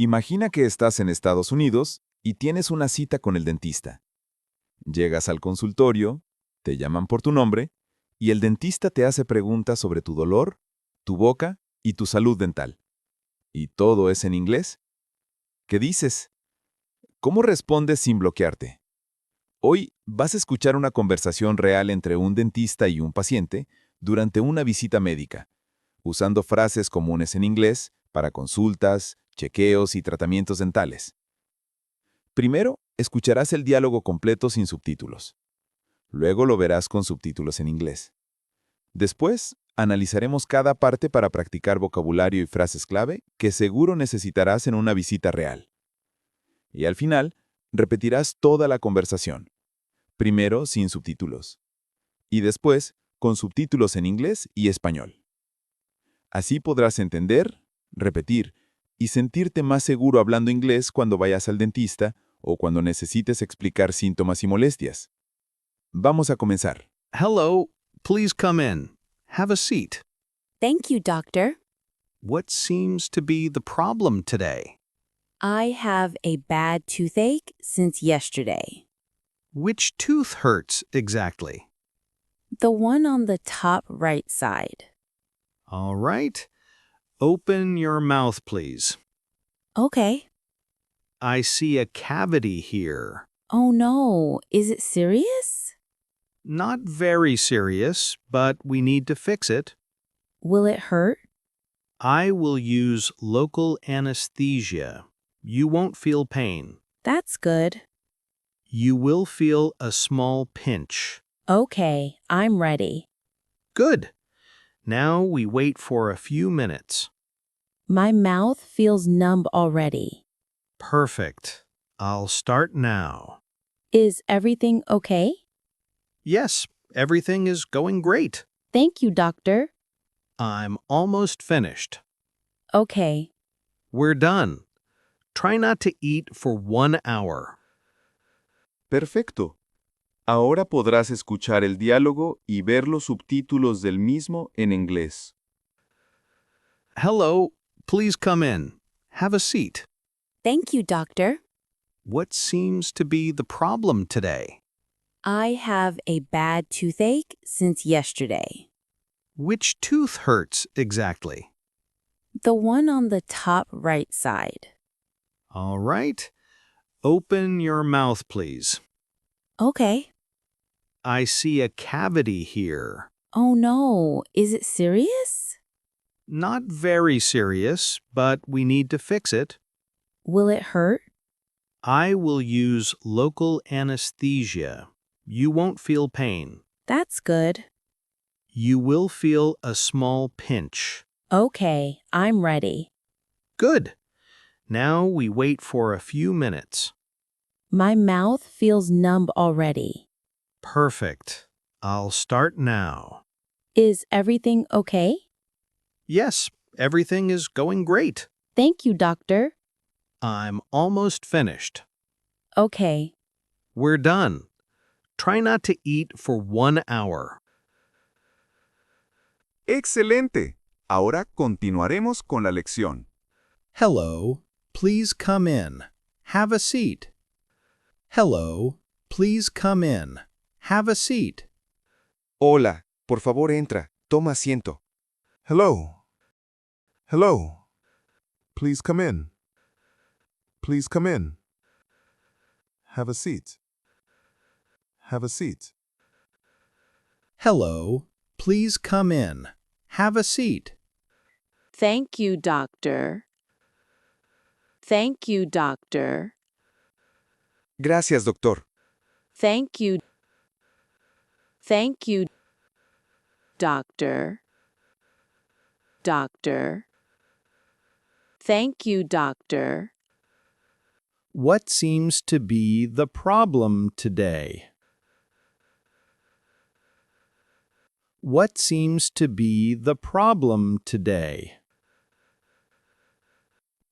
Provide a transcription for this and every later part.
Imagina que estás en Estados Unidos y tienes una cita con el dentista. Llegas al consultorio, te llaman por tu nombre y el dentista te hace preguntas sobre tu dolor, tu boca y tu salud dental. ¿Y todo es en inglés? ¿Qué dices? ¿Cómo respondes sin bloquearte? Hoy vas a escuchar una conversación real entre un dentista y un paciente durante una visita médica, usando frases comunes en inglés para consultas, chequeos y tratamientos dentales. Primero, escucharás el diálogo completo sin subtítulos. Luego lo verás con subtítulos en inglés. Después, analizaremos cada parte para practicar vocabulario y frases clave que seguro necesitarás en una visita real. Y al final, repetirás toda la conversación. Primero sin subtítulos. Y después con subtítulos en inglés y español. Así podrás entender, repetir y sentirte más seguro hablando inglés cuando vayas al dentista o cuando necesites explicar síntomas y molestias. Vamos a comenzar. Hello, please come in. Have a seat. Thank you, doctor. What seems to be the problem today? I have a bad toothache since yesterday. Which tooth hurts exactly? The one on the top right side. All right. Open your mouth, please. Okay. I see a cavity here. Oh no, is it serious? Not very serious, but we need to fix it. Will it hurt? I will use local anesthesia. You won't feel pain. That's good. You will feel a small pinch. Okay, I'm ready. Good. Now we wait for a few minutes. My mouth feels numb already. Perfect. I'll start now. Is everything okay? Yes, everything is going great. Thank you, doctor. I'm almost finished. Okay. We're done. Try not to eat for 1 hour. Perfecto. Ahora podrás escuchar el diálogo y ver los subtítulos del mismo en inglés. Hello, please come in. Have a seat. Thank you, doctor. What seems to be the problem today? I have a bad toothache since yesterday. Which tooth hurts exactly? The one on the top right side. All right. Open your mouth, please. Okay. I see a cavity here. Oh no, is it serious? Not very serious, but we need to fix it. Will it hurt? I will use local anesthesia. You won't feel pain. That's good. You will feel a small pinch. Okay, I'm ready. Good. Now we wait for a few minutes. My mouth feels numb already. Perfect. I'll start now. Is everything okay? Yes, everything is going great. Thank you, doctor. I'm almost finished. Okay. We're done. Try not to eat for 1 hour. ¡Excelente! Ahora continuaremos con la lección. Hello, please come in. Have a seat. Hello, please come in. Have a seat. Hola, por favor entra. Toma asiento. Hello. Hello. Please come in. Please come in. Have a seat. Have a seat. Hello, please come in. Have a seat. Thank you, doctor. Thank you, doctor. Gracias, doctor. Thank you. Thank you, doctor. Doctor. Thank you, doctor. What seems to be the problem today? What seems to be the problem today?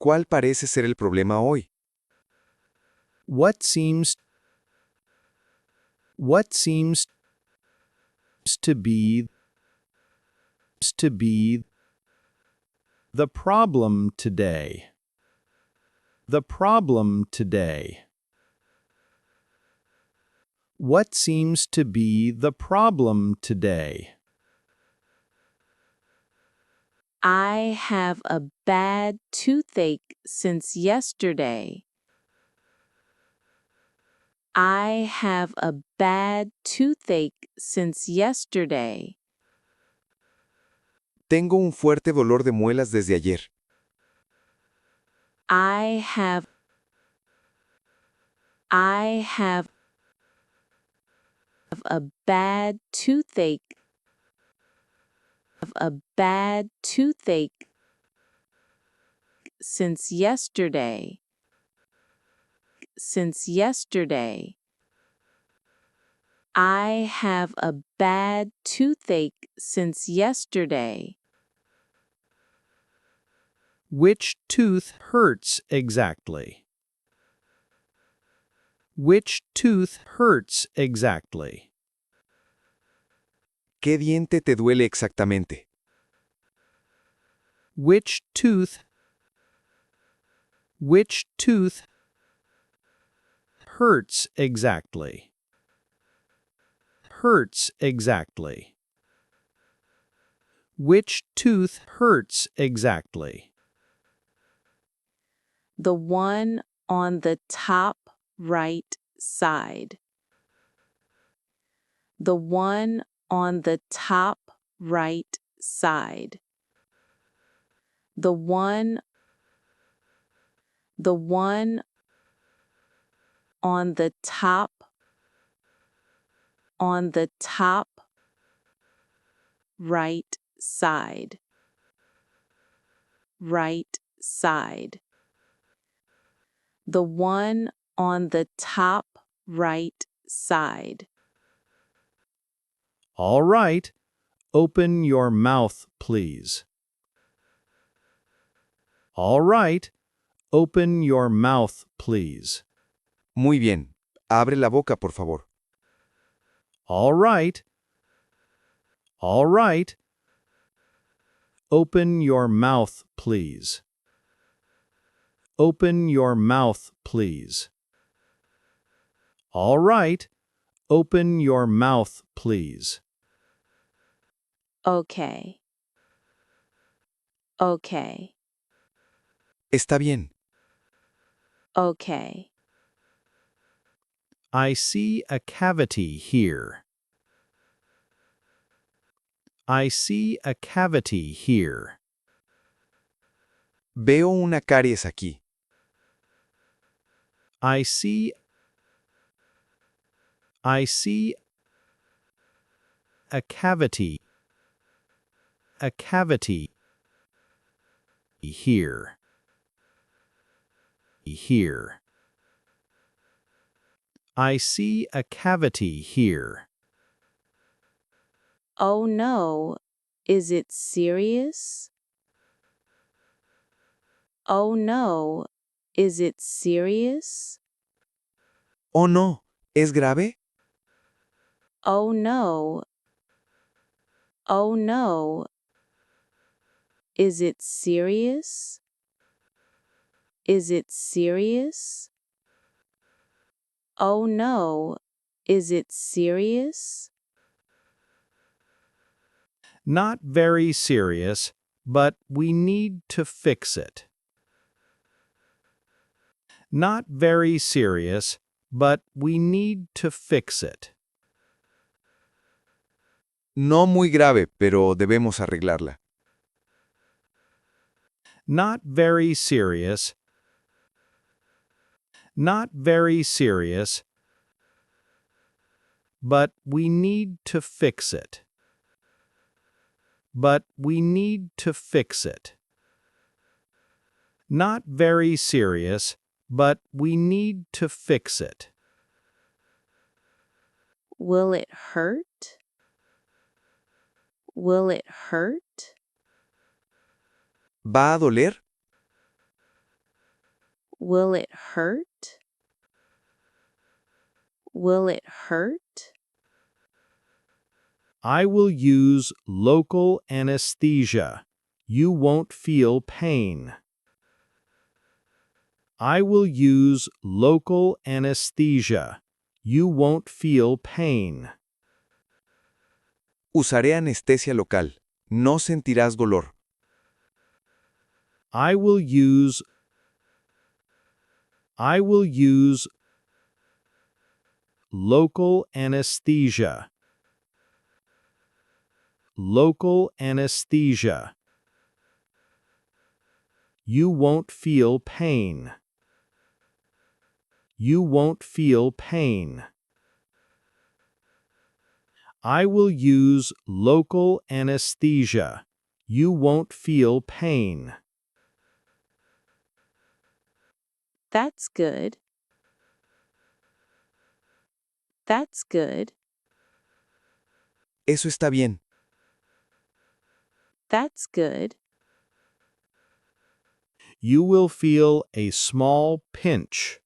¿Cuál parece ser el problema hoy? What seems to be the problem today? the problem today? What seems to be the problem today? I have a bad toothache since yesterday. I have a bad toothache since yesterday. Tengo un fuerte dolor de muelas desde ayer. I have a bad toothache. Since yesterday. I have a bad toothache since yesterday. Which tooth hurts exactly? Which tooth hurts exactly? ¿Qué diente te duele exactamente? Which tooth hurts exactly? Hurts exactly. Which tooth hurts exactly? The one on the top right side. The one on the top right side. The one on the top right side. Right side. The one on the top right side. All right. Open your mouth, please. All right. Open your mouth, please. Muy bien. Abre la boca, por favor. All right. All right. Open your mouth, please. Open your mouth, please. All right. Open your mouth, please. Okay. Okay. Está bien. Okay. I see a cavity here. I see a cavity here. Veo una caries aquí. I see a cavity. A cavity here. Here. I see a cavity here. Oh no, is it serious? Oh no, is it serious? Oh no, ¿es grave? Oh no. Oh no. Is it serious? Is it serious? Oh no. Is it serious? Not very serious, but we need to fix it. Not very serious, but we need to fix it. No muy grave, pero debemos arreglarla. Not very serious. Not very serious, but we need to fix it. But we need to fix it. Not very serious, but we need to fix it. Will it hurt? Will it hurt? ¿Va a doler? Will it hurt? Will it hurt? I will use local anesthesia. You won't feel pain. I will use local anesthesia. You won't feel pain. Usaré anestesia local. No sentirás dolor. I will use local anesthesia. Local anesthesia. You won't feel pain. You won't feel pain. I will use local anesthesia. You won't feel pain. That's good. That's good. Eso está bien. That's good. You will feel a small pinch.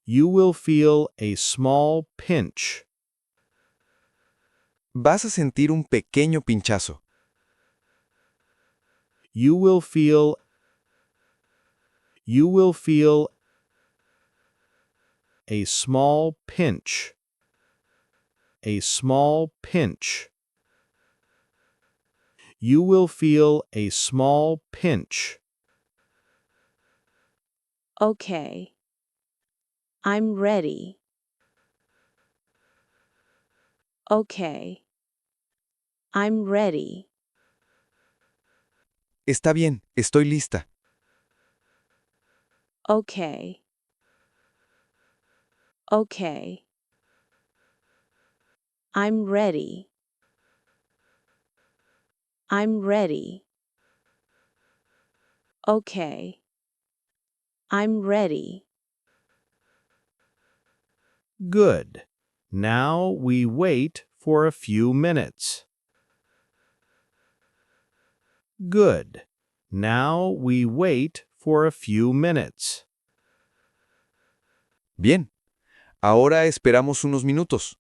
You will feel a small pinch. Vas a sentir un pequeño pinchazo. You will feel a small pinch. A small pinch. You will feel a small pinch. Okay. I'm ready. Okay. I'm ready. Está bien, estoy lista. Okay. Okay. I'm ready. I'm ready. Okay. I'm ready. Good. Now we wait for a few minutes. Good. Now we wait for a few minutes. Bien. Ahora esperamos unos minutos.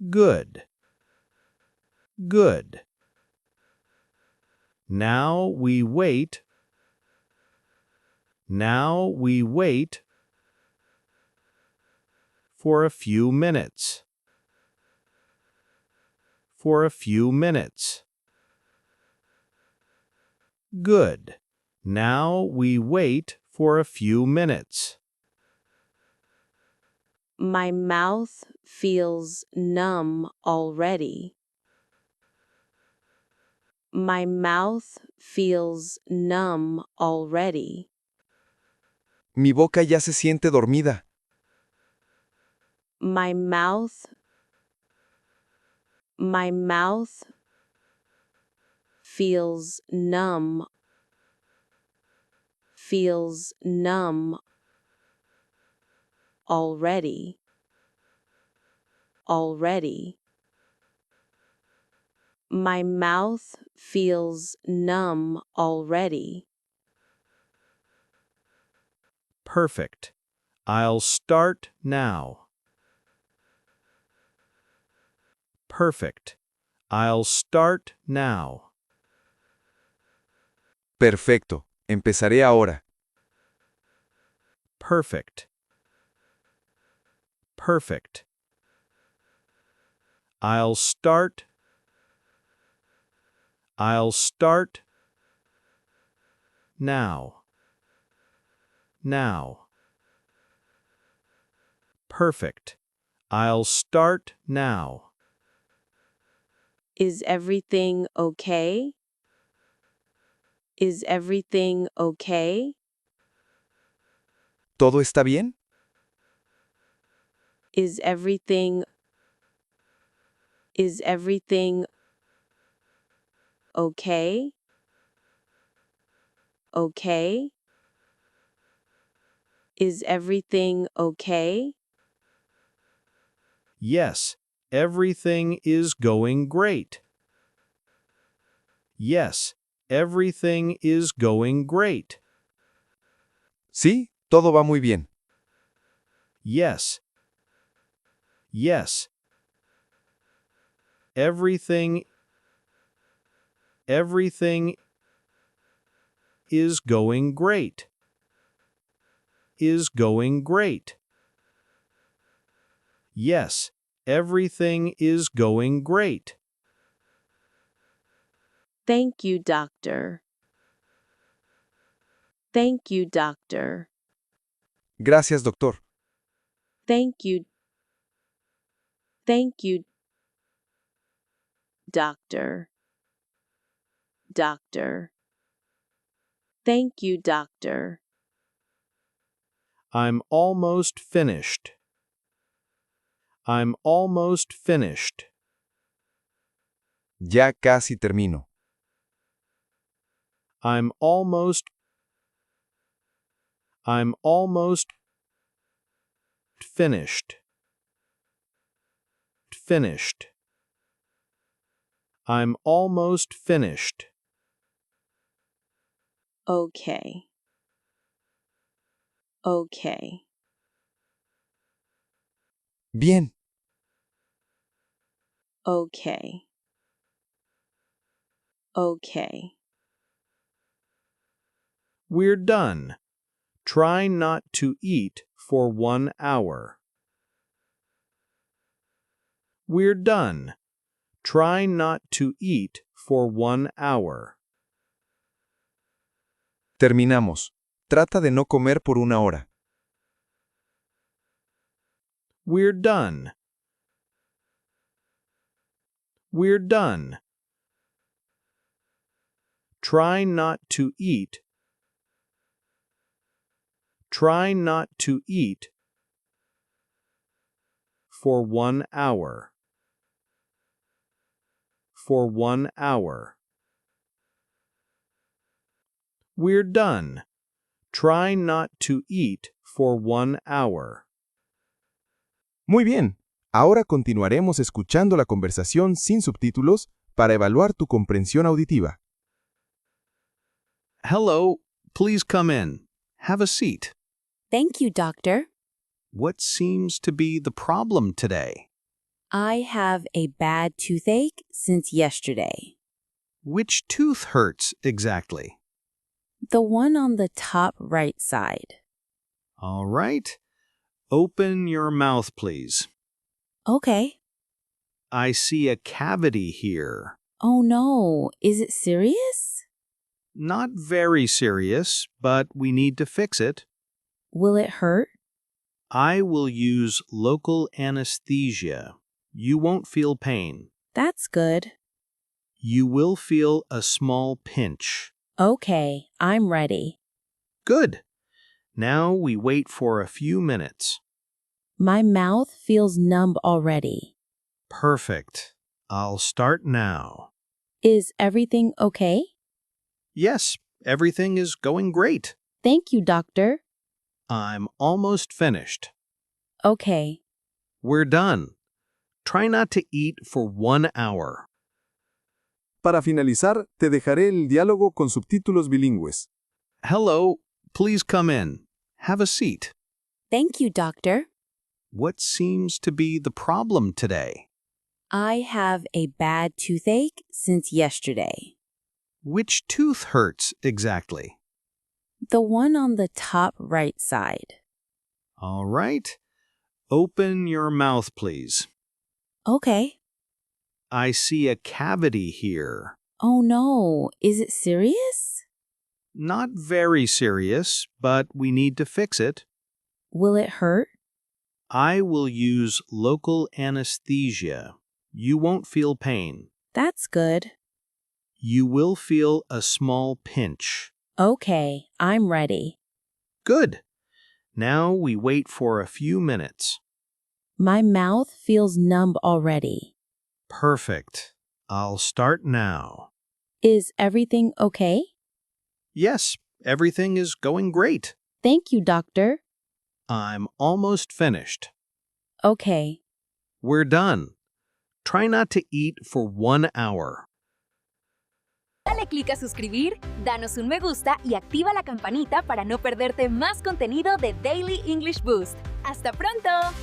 Good. Good. Now we wait. Now we wait for a few minutes. For a few minutes. Good. Now we wait for a few minutes. My mouth feels numb already. My mouth feels numb already. Mi boca ya se siente dormida. My mouth feels numb already. Already. My mouth feels numb already. Perfect. I'll start now. Perfect. I'll start now. Perfecto. Empezaré ahora. Perfect. Perfect. I'll start now. Now. Perfect. I'll start now. Is everything okay? Is everything okay? ¿Todo está bien? Is everything okay? Okay? Is everything okay? Yes, everything is going great. Yes, everything is going great. Sí, todo va muy bien. Yes. Yes. Everything is going great. Is going great. Yes, everything is going great. Thank you, doctor. Thank you, doctor. Gracias, doctor. Thank you. Thank you, doctor. Doctor. Thank you, doctor. I'm almost finished. I'm almost finished. Ya casi termino. I'm almost finished. Finished. I'm almost finished. Okay. Okay. Bien. Okay. Okay. We're done. Try not to eat for 1 hour. We're done. Try not to eat for 1 hour. Terminamos. Trata de no comer por 1 hora. We're done. We're done. Try not to eat. Try not to eat for 1 hour. For 1 hour. We're done. Try not to eat for 1 hour. Muy bien. Ahora continuaremos escuchando la conversación sin subtítulos para evaluar tu comprensión auditiva. Hello, please come in. Have a seat. Thank you, doctor. What seems to be the problem today? I have a bad toothache since yesterday. Which tooth hurts exactly? The one on the top right side. All right. Open your mouth, please. Okay. I see a cavity here. Oh no, is it serious? Not very serious, but we need to fix it. Will it hurt? I will use local anesthesia. You won't feel pain. That's good. You will feel a small pinch. Okay, I'm ready. Good. Now we wait for a few minutes. My mouth feels numb already. Perfect. I'll start now. Is everything okay? Yes, everything is going great. Thank you, doctor. I'm almost finished. Okay. We're done. Try not to eat for 1 hour. Para finalizar, te dejaré el diálogo con subtítulos bilingües. Hello, please come in. Have a seat. Thank you, doctor. What seems to be the problem today? I have a bad toothache since yesterday. Which tooth hurts exactly? The one on the top right side. All right. Open your mouth, please. Okay. I see a cavity here. Oh no, is it serious? Not very serious, but we need to fix it. Will it hurt? I will use local anesthesia. You won't feel pain. That's good. You will feel a small pinch. Okay, I'm ready. Good. Now we wait for a few minutes. My mouth feels numb already. Perfect. I'll start now. Is everything okay? Yes, everything is going great. Thank you, doctor. I'm almost finished. Okay. We're done. Try not to eat for 1 hour. Dale clic a suscribir, danos un me gusta y activa la campanita para no perderte más contenido de Daily English Boost. ¡Hasta pronto!